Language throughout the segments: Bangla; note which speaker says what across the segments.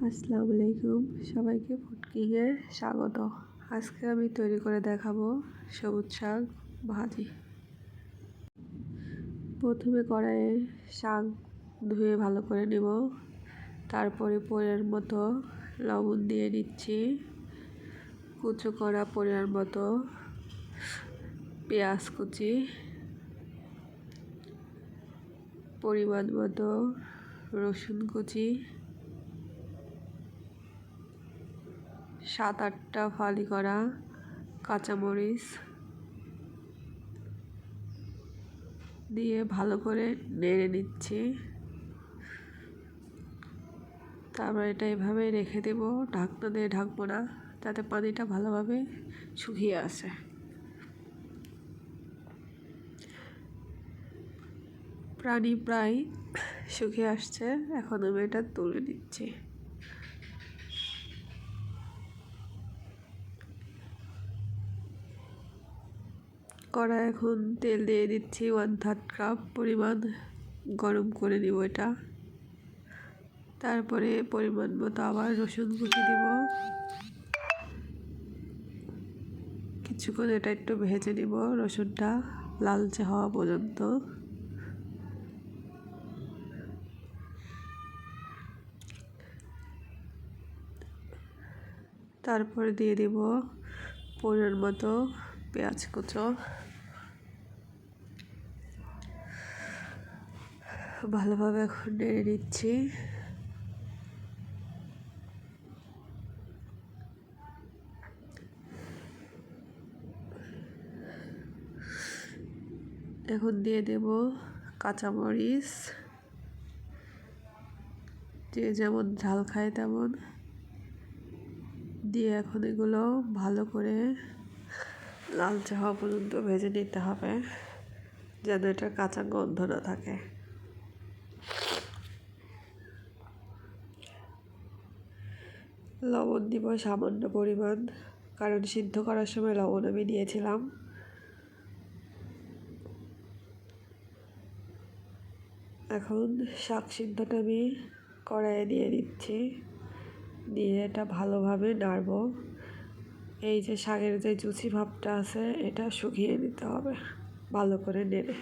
Speaker 1: আসসালামু আলাইকুম, সবাইকে ফুড কুকিংয়ে স্বাগত। আজকে আমি তৈরি করে দেখাবো সবুজ শাক ভাজি। প্রথমে কড়াইয়ে শাক ধুয়ে ভালো করে নেব, তারপরে পরিমাণ মতো লবণ দিয়ে নিচ্ছি, কুচো করা পরিমাণ মতো পেঁয়াজ কুচি, পরিমাণ মতো রসুন কুচি, 7-8টা ফালি করা কাঁচামরিচ দিয়ে ভালো করে নেড়ে নিচ্ছি। তারপর এটা এভাবে রেখে দেব, ঢাকনা দিয়ে ঢাকবো না, যাতে পানিটা ভালোভাবে শুকিয়ে আসে। পানি প্রায় শুকিয়ে আসছে, এখন আমি এটা তুলে নিচ্ছি। কড়াই এখন তেল দিয়ে দিচ্ছি, 1/3 কাপ পরিমাণ গরম করে নিব এটা। তারপরে পরিমাণ মতো আবার রসুন কুচি দিব, কিছুক্ষণ এটা একটু ভেজে নিব, রসুনটা লালচে হওয়া পর্যন্ত। তারপরে দিয়ে দিব পরিমাণ মতো পেঁয়াজ কুচো, ভালোভাবে এখন নেড়ে নিচ্ছি। এখন দিয়ে দেব কাঁচামরিচ, যে যেমন ঝাল খায় তেমন দিয়ে এখন এগুলো ভালো করে লালচে হওয়া পর্যন্ত ভেজে নিতে হবে, যেন এটা কাঁচা গন্ধ না থাকে। লবণ দিব সামান্য পরিমাণ, কারণ সিদ্ধ করার সময় লবণ আমি দিয়েছিলাম। এখন শাক সিদ্ধটা আমি কড়াইয়ে দিয়ে দিচ্ছি, দিয়ে এটা ভালোভাবে নাড়ব। এই যে শাকের যে জুসি ভাবটা আছে, এটা শুকিয়ে নিতে হবে ভালো করে নেড়ে।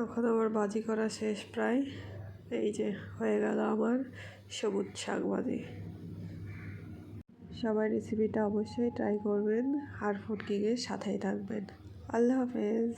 Speaker 1: এখন আমার ভাজি করা শেষ প্রায়। এই যে হয়ে গেল আমার সবুজ শাক ভাজি। সবাই রেসিপিটা অবশ্যই ট্রাই করবেন আর ফুড কুকিংয়ের সাথেই থাকবেন। আল্লাহ হাফেজ।